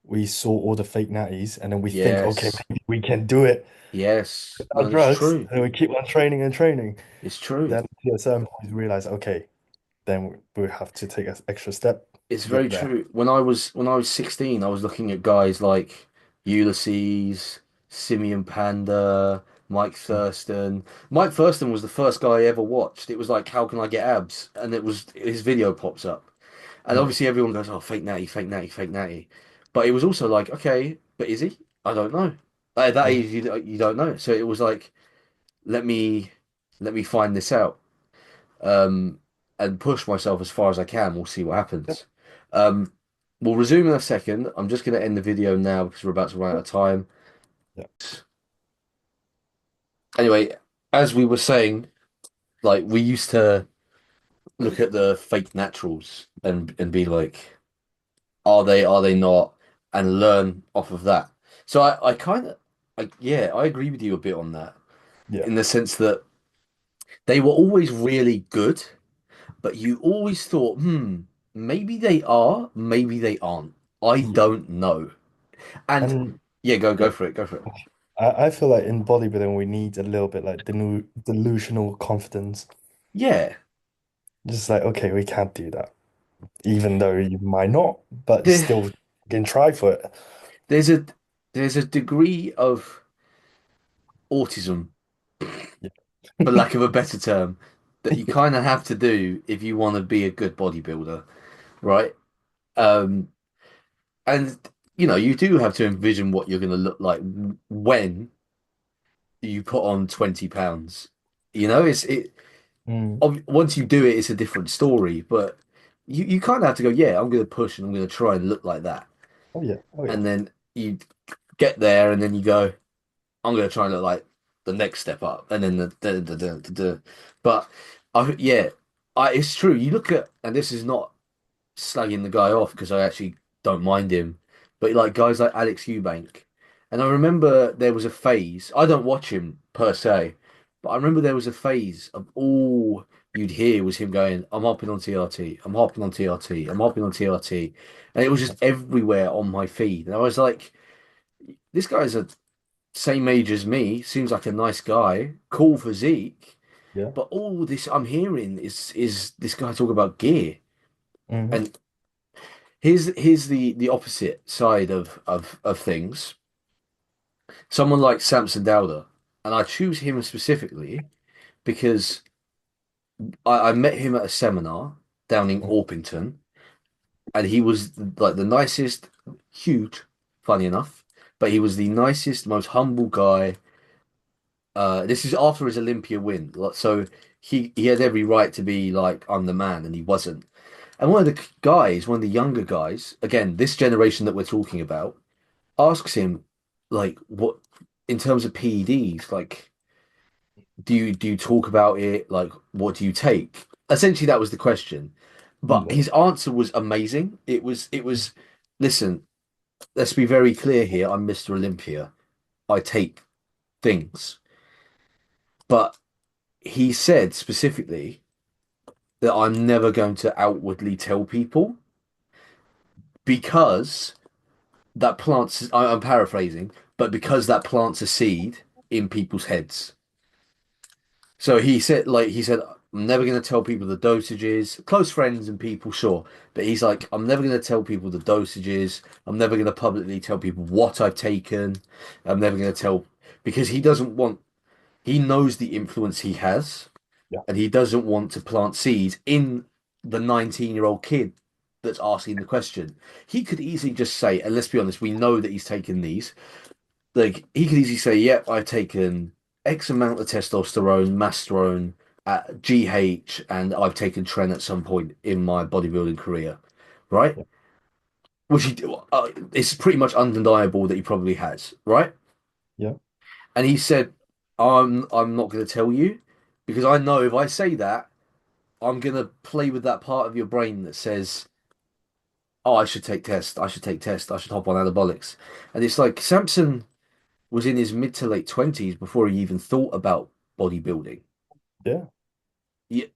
we saw all the fake natties, and then we think, okay, yes, maybe we can do it yes. without No, it's drugs, true. and we keep on training and training. It's true. Then to a certain point, we realize, okay, then we have to take an extra step It's to very get there. true. When I was 16, I was looking at guys like Ulysses, Simeon Panda, Mike Mm, Thurston. Mike Thurston was the first guy I ever watched. It was like, how can I get abs? And it was his video pops up. And mm, obviously everyone goes, oh, fake natty, fake natty, fake natty. But it was also like, okay, but is he? I don't know. At that mm, age, you don't know. So it was like, let me let me find this out, um, and push myself as far as I can. We'll see what yep, happens. Um, we'll resume in a second. I'm just going to end the video now because we're about to run out of time. yep, Anyway, as we were saying, like we used to look at the fake naturals and be like, are they not, and learn off of that. So I kind of, yeah, I agree with you a bit on that yeah. in the sense that they were always really good, but you always thought, maybe they are, maybe they aren't. I Yeah. don't know. And And yeah, go yeah, for it, go for it. I feel like in bodybuilding we need a little bit like the new delusional confidence. Yeah, Just like, okay, we can't do that, even though you might not, but there, still can try for it. there's a there's a degree of autism, Yeah. for lack of a better term, that you kind of have to do if you want to be a good bodybuilder, right? Um, and you do have to envision what you're going to look like when you put on 20 pounds. Mm. Once you do it, it's a different story, but you kind of have to go, yeah, I'm going to push and I'm going to try and look like that. Oh yeah. Oh yeah. And then you get there and then you go, I'm going to try and look like the next step up. And then but yeah, it's true. You look at, and this is not slagging the guy off because I actually don't mind him. But like guys like Alex Eubank, and I remember there was a phase. I don't watch him per se, but I remember there was a phase of all you'd hear was him going, "I'm hopping on TRT, I'm hopping on TRT, I'm hopping on TRT," and it was just everywhere on my feed. And I was like, "This guy's a same age as me. Seems like a nice guy, cool physique." Yeah. But all this I'm hearing is this guy talk about gear. Hmm. And here's the opposite side of things. Someone like Samson Dowder, and I choose him specifically because I met him at a seminar down in Orpington, and he was like the nicest, huge, funny enough, but he was the nicest, most humble guy. This is after his Olympia win. So he had every right to be like, I'm the man, and he wasn't. And one of the guys, one of the younger guys, again, this generation that we're talking about, asks him, like, what in terms of PEDs, like, do you talk about it? Like, what do you take? Essentially, that was the question. But Yeah. his answer was amazing. It was, listen, let's be very clear here. I'm Mr. Olympia. I take things. But he said specifically that I'm never going to outwardly tell people because that plants, I'm paraphrasing, but because that plants a seed in people's heads. So he said, I'm never going to tell people the dosages, close friends and people, sure. But he's like, I'm never going to tell people the dosages. I'm never going to publicly tell people what I've taken. I'm never going to tell because he doesn't want, he knows the influence he has Yeah. and he doesn't want to plant seeds in the 19-year-old kid that's asking the question. He could easily just say, and let's be honest, we know that he's taken these. Like he could easily say, "Yep, I've taken X amount of testosterone, masterone, GH, and I've taken tren at some point in my bodybuilding career," right? Yeah. Which it's pretty much undeniable that he probably has, right? Yeah. And he said, I'm not going to tell you because I know if I say that, I'm going to play with that part of your brain that says, oh, I should take test, I should take test, I should hop on anabolics." And it's like Samson was in his mid to late 20s before he even thought about bodybuilding. Yeah.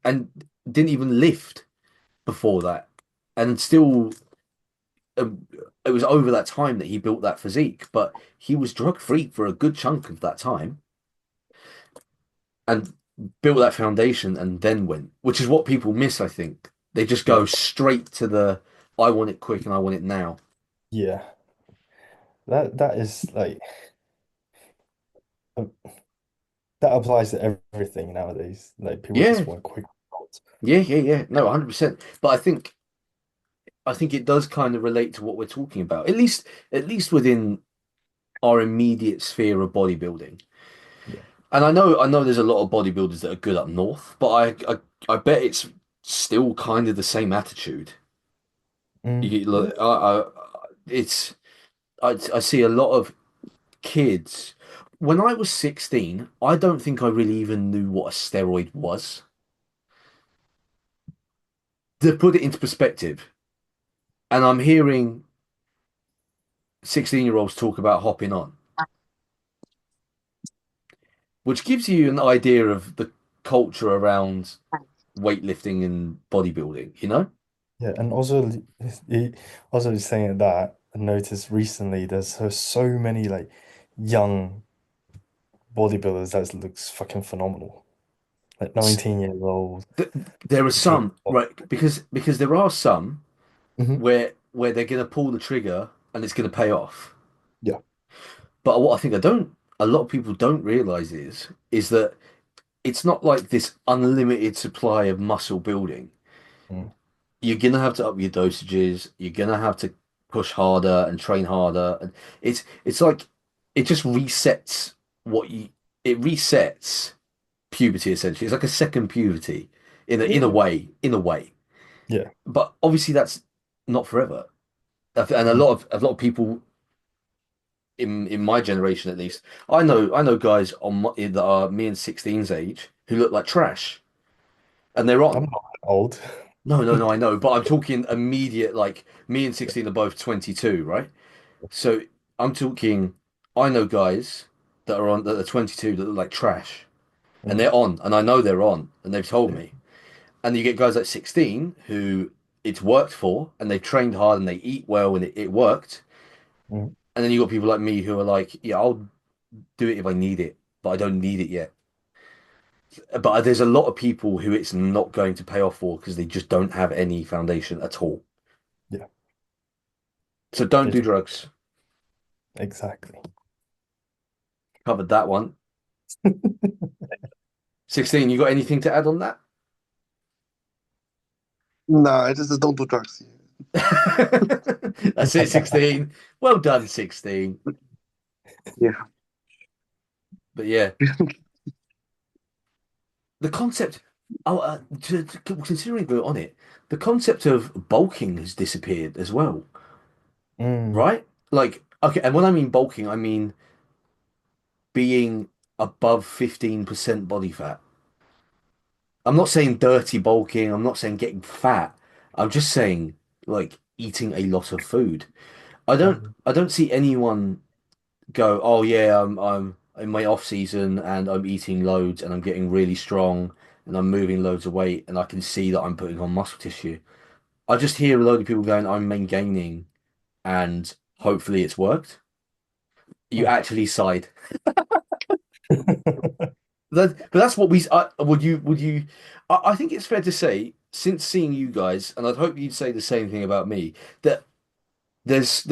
And didn't even lift before that. And still, um, it was over that time that he built that physique, but he was drug free for a good chunk of that time and built that foundation and then went, which is what people miss, I think. They just Yeah. go straight to the I want it quick and I want it now. Yeah. That is like um, that applies to everything nowadays. Like people Yeah, just want quick results. yeah. No, 100%. But I think it does kind of relate to what we're talking about. At least within our immediate sphere of bodybuilding. Yeah. And I know there's a lot of bodybuilders that are good up north, but I bet it's still kind of the same attitude. You Yeah. look, it's I see a lot of kids. When I was 16, I don't think I really even knew what a steroid was. To put it into perspective, and I'm hearing 16-year-olds talk about hopping on, which gives you an idea of the culture around weightlifting and bodybuilding, you know? Yeah, and also also saying that I noticed recently there's so many like young bodybuilders that looks fucking phenomenal. Like S- 19 years old. th there are Doing some, stuff. right? Because there are some Hmm. where they're gonna pull the trigger and it's gonna pay off. Yeah. But what I think a lot of people don't realize is that it's not like this unlimited supply of muscle building. Mm. You're gonna have to up your dosages. You're gonna have to push harder and train harder. And it's like it just resets what you it resets puberty essentially. It's like a second puberty in a Yeah. way, in a way. Yeah. But obviously that's not forever. And a Mm. lot of people in my generation at least, I know guys that are me and 16's age who look like trash and they're I'm on. not old. No, I know, but I'm talking immediate, like me and 16 are both 22, right? So I'm talking, I know guys that are 22 that look like trash and Mm. they're on, and I know they're on, and they've told Yeah. me. And you get guys like 16 who it's worked for and they've trained hard and they eat well and it worked. Mm. And then you got people like me who are like, yeah, I'll do it if I need it, but I don't need it yet. But there's a lot of people who it's not going to pay off for because they just don't have any foundation at all. Yeah. So don't They do just drugs. exactly. Covered that one. 16, you got anything to add on that? No, I just don't do drugs. That's it, 16. Well done, 16. Yeah. But yeah, the concept. Oh, considering we're on it, the concept of bulking has disappeared as well, Mm, right? Like, okay, and when I mean bulking, I mean being above 15% body fat. I'm not saying dirty bulking, I'm not saying getting fat. I'm just saying like eating a lot of food. um, I don't see anyone go, "Oh yeah, I'm in my off season and I'm eating loads and I'm getting really strong and I'm moving loads of weight and I can see that I'm putting on muscle tissue." I just hear a load of people going, "I'm maintaining and hopefully it's worked." You oh. actually sighed. But that's what we. Would you? I think it's fair to say, since seeing you guys, and I'd hope you'd say the same thing about me, that there's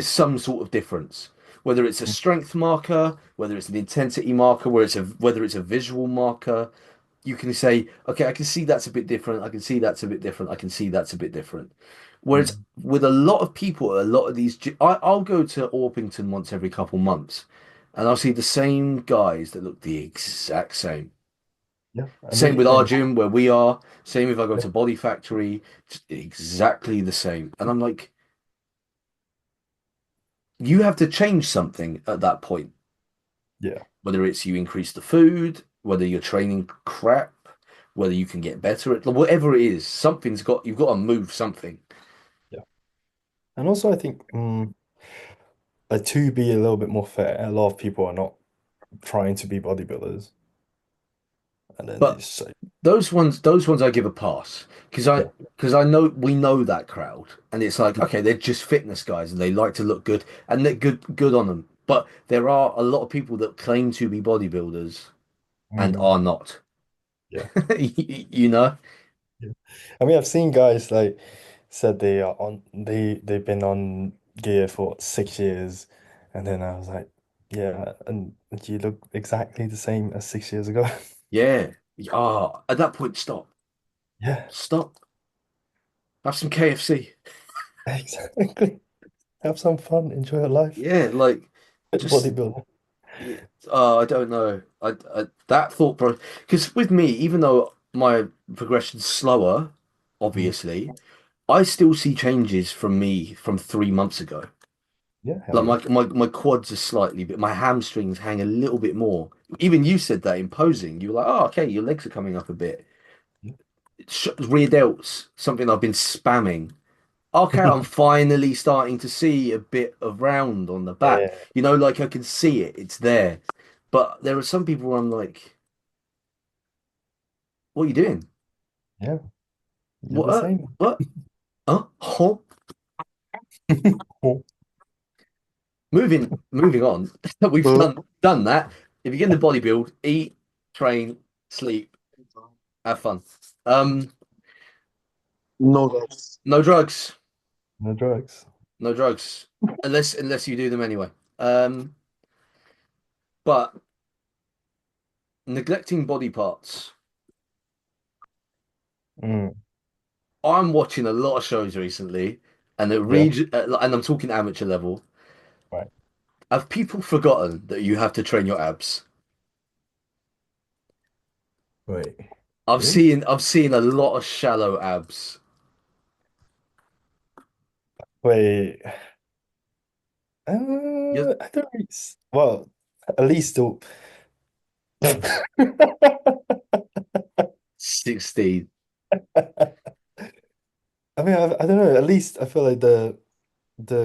some sort of difference. Whether it's a strength marker, whether it's an intensity marker, whether it's a visual marker, you can say, okay, I can see that's a bit different. I can see that's a bit different. I can see that's a bit different. Whereas Mm, with a lot of people, a lot of I'll go to Orpington once every couple months, and I'll see the same guys that look the exact same. yeah, I Same mean, with our and gym where we are. Same if I go yeah, to Body Factory, just exactly the same. And I'm like, you have to change something at that point. yeah, Whether it's you increase the food, whether you're training crap, whether you can get better at whatever it is, you've got to move something. yeah. And also, I think, to be a little bit more fair, a lot of people are not trying to be bodybuilders, and then they But just say, those ones I give a pass yeah, because I know we know that crowd, and it's like okay, they're just fitness guys and they like to look good and they're good on them. But there are a lot of people that claim to be bodybuilders and mm, are not. yeah, You know? yeah. I mean, I've seen guys like said they've been on gear for 6 years, and then I was like, yeah, and you look exactly the same as 6 years ago. Yeah. At that point, stop. Yeah, Stop. Have some KFC. exactly. Have some fun, enjoy your life. Yeah, like just Bodybuilder. yeah, I don't know. That thought process because with me, even though my progression's slower, Mm, obviously, I still see changes from me from 3 months ago. yeah, hell Like yeah. my quads are slightly, but my hamstrings hang a little bit more. Even you said that in posing, you were like, "Oh, okay, your legs are coming up a bit." Yeah. Rear delts, something I've been spamming. Okay, I'm finally starting to see a bit of round on the back. Yeah, You know, like I can see it, it's there. But there are some people where I'm like, what are you doing? yeah, you're What? the same. What? Huh? Huh? Cool. Moving on. We've Uh, done that. If you're going to bodybuild, eat, train, sleep, have fun. Um, no, that's no drugs. No drugs. No drugs. Unless you do them anyway. Um, but neglecting body parts. Mm, I'm watching a lot of shows recently, and yeah, and I'm talking amateur level. right. Have people forgotten that you have to train your abs? Wait, really? I've seen a lot of shallow abs. Wait, You're I don't really, well, at least still. I 16. mean, I don't know. At least I feel like the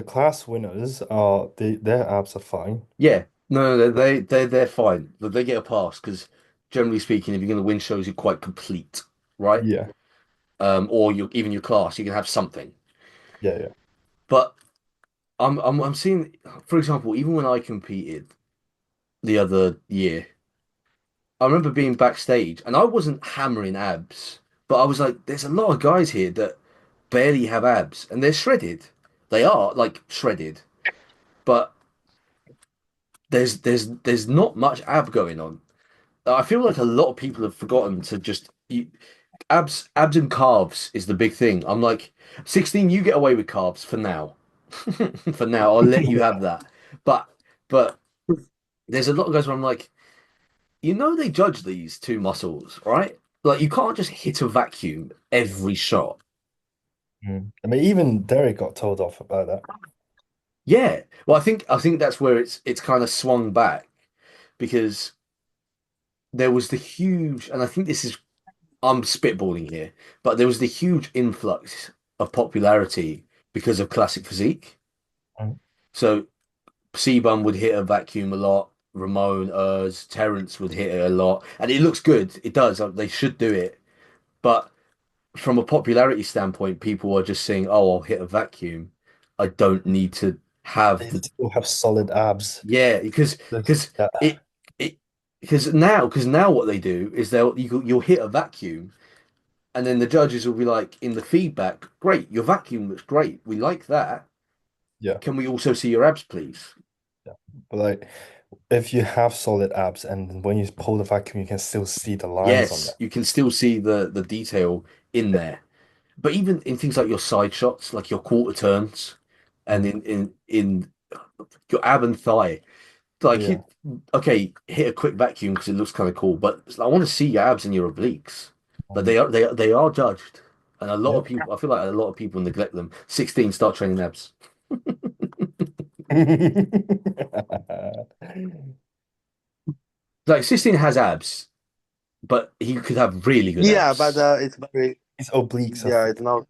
class winners are their abs are fine. Yeah, no, they're fine. But they get a pass because generally speaking, if you're going to win shows, you're quite complete, right? Yeah, Or even your class, you can have something. yeah, yeah. But I'm seeing, for example, even when I competed the other year. I remember being backstage and I wasn't hammering abs, but I was like, there's a lot of guys here that barely have abs and they're shredded. They are like shredded, but there's not much ab going on. I feel like a lot of people have forgotten to abs and calves is the big thing. I'm like, 16, you get away with calves for now. For now, I'll let you have that. But but there's a lot of guys where I'm like, they judge these two muscles, right? Like you can't just hit a vacuum every shot. Mm. I mean, even Derek got told off about that. Yeah. Well, I think that's where it's kind of swung back because there was the huge, and I think this is I'm spitballing here, but there was the huge influx of popularity because of classic physique. Mm. So Sebum would hit a vacuum a lot. Ramon, Terrence would hit it a lot, and it looks good. It does. They should do it, but from a popularity standpoint, people are just saying, "Oh, I'll hit a vacuum. I don't need to have They the still have solid abs. yeah." Because There's because that. it because now what they do is you'll hit a vacuum, and then the judges will be like in the feedback, "Great, your vacuum looks great. We like that. Yeah, Can we also see your abs, please?" yeah. But like, if you have solid abs and when you pull the vacuum, you can still see the lines on Yes, there. you can still see the detail in there. But even in things like your side shots, like your quarter turns, and Mm. in your ab and thigh, like Yeah. okay, hit a quick vacuum because it looks kind of cool. But I want to see your abs and your obliques. But Mm. they are judged, and a lot of Yep. people. I feel like a lot of people neglect them. 16, start training abs. Like 16 has abs, but he could have really good Yeah, but abs. it's very His obliques are yeah, thick. it's not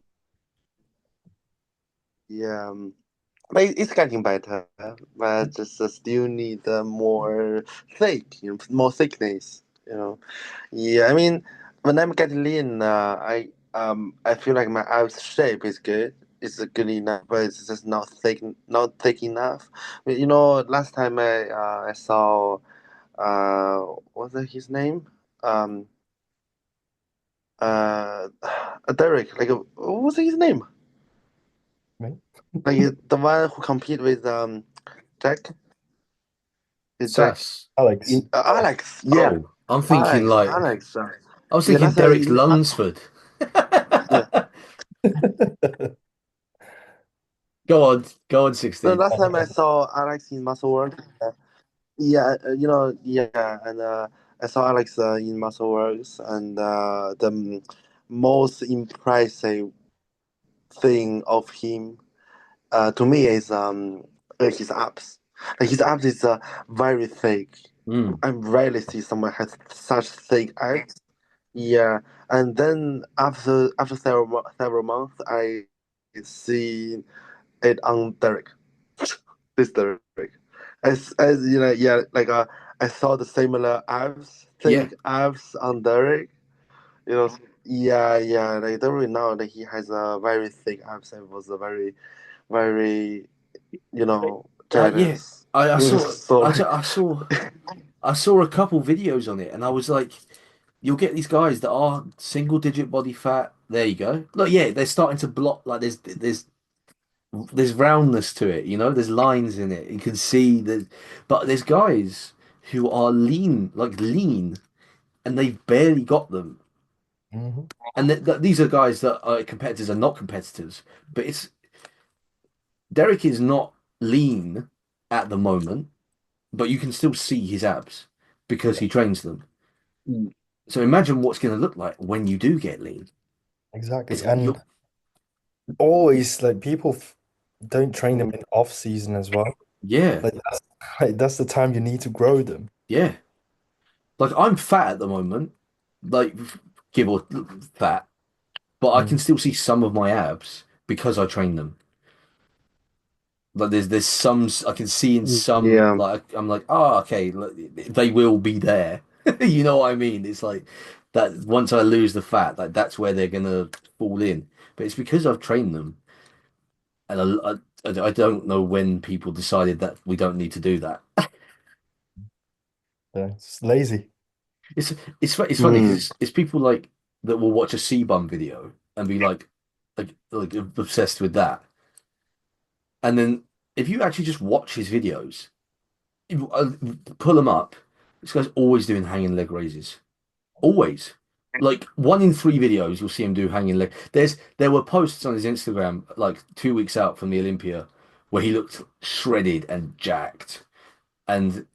yeah. But it's getting better, but just still need more thick, more thickness, Yeah, I mean, when I'm getting lean, I feel like my abs shape is good. It's good enough, but it's just not thick enough. But, last time I saw uh what's that his name? Um uh Derek, like what's his name? Right? Like the one who compete with Jack, with Jack. Sass. Alex. Alex. Alex, yeah, Oh, I'm thinking like Alex. I was Yeah, thinking last Derek time, Lunsford. yeah, Go on, no, 16. last time I saw Alex in Muscle Work. Yeah, yeah, and I saw Alex in Muscle Works, and the most impressive thing of him, to me, is his abs. Like his abs is very thick. Mm. I rarely see someone has such thick abs. Yeah, and then after several months, I see it on Derek. This Derek. As yeah, like I saw the similar abs, Yeah. thick abs on Derek. Yeah, yeah. Like Derek now that he has a very thick abs, I was very, Yeah. jealous. I saw So like, I saw a couple videos on it and I was like, you'll get these guys that are single digit body fat. There you go. Look, yeah, they're starting to block like there's roundness to it, there's lines in it. You can see that but there's guys who are lean, like lean, and they've barely got them. Mhm. And these are guys that are competitors and not competitors. But it's Derek is not lean at the moment, but you can still see his abs because Yeah, he trains them. mm, So imagine what's going to look like when you do get lean. exactly. It's And you always like people don't train them mm, in off season as well. yeah, Like that's the time you need to grow them. yeah. Like I'm fat at the moment, like give or fat, but I can Mm. still see some of my abs because I train them. Like there's some I can see in some yeah. like I'm like, oh okay, like, they will be there. You know what I mean? It's like that once I lose the fat, like that's where they're gonna fall in. But it's because I've trained them, and I don't know when people decided that we don't need to do that. Yeah, it's lazy. It's it's funny because Mm. it's people like that will watch a C-bum video and be like obsessed with that, and then if you actually just watch his videos, uh, pull them up, this guy's always doing hanging leg raises. Always. Like 1 in 3 videos, you'll see him do hanging leg. There were posts on his Instagram like 2 weeks out from the Olympia where he looked shredded and jacked. And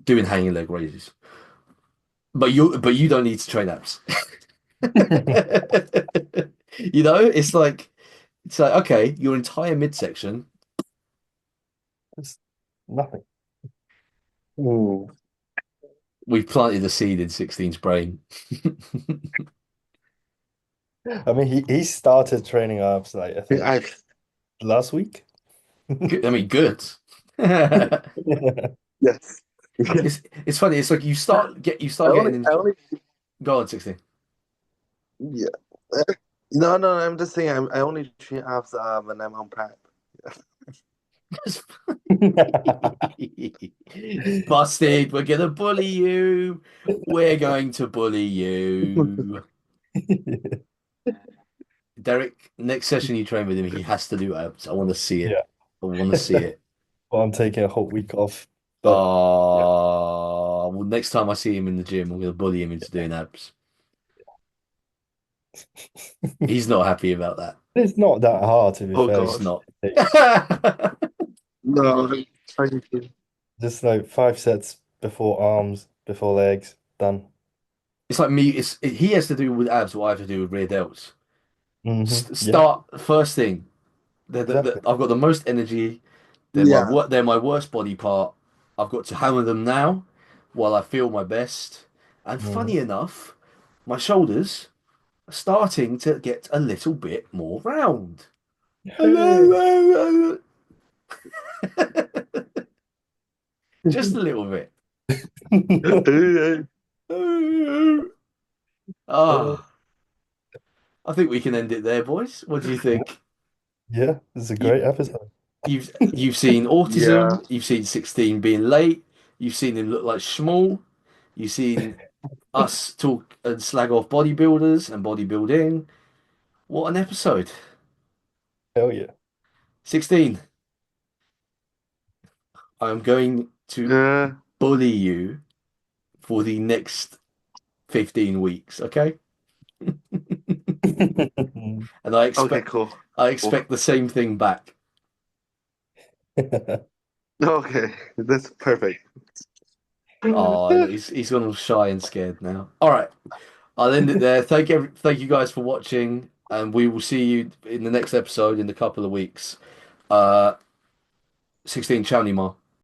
doing hanging leg raises. But you don't need to train abs. It's like okay, your entire midsection. It's nothing. Hmm. We've planted the seed in 16's brain. I mean, he started training abs like I think I last week. I mean, good. yes. Yeah. It's funny. It's like you I start only getting I in. only Go on, 16. yeah. No, no, I'm just saying I only train abs when I'm on prep. Busted. We're gonna bully you. We're going to bully you. Derek, next session you train with him, he has to do abs. I want to see it. Yeah. I want to see it. Well, I'm taking a whole week off, but yeah. Well, next time I see him in the gym, I'm gonna bully him into doing abs. He's not happy about that. It's not that hard to be Oh fair. It's gosh. not. No, I'm trying to. Just like 5 sets before arms, before legs, done. It's like me. He has to do with abs what I have to do with rear delts. Yeah, Start first thing. exactly. I've got the most energy. Yeah. They're my worst body part. I've got to hammer them now while I feel my best. And hmm funny enough, my shoulders are starting to get a little bit more round. Hey. Just a little bit. Uh, Ah, I think we can end it there, boys. What do you think? Yeah, this is a You, great episode. you've seen yeah. autism. You've seen 16 being late. You've seen him look like Schmall. You've seen us talk and slag off bodybuilders and bodybuilding. What an episode. Hell yeah. 16. I'm going to Uh, bully you for the next 15 weeks, okay? And okay, cool. I Cool. expect the same thing back. Okay, that's perfect. Oh, look, he's gone all shy and scared now. All right, I'll end it there. Thank you guys for watching, and we will see you in the next episode in a couple of weeks. Uh, 16 Chowney Ma.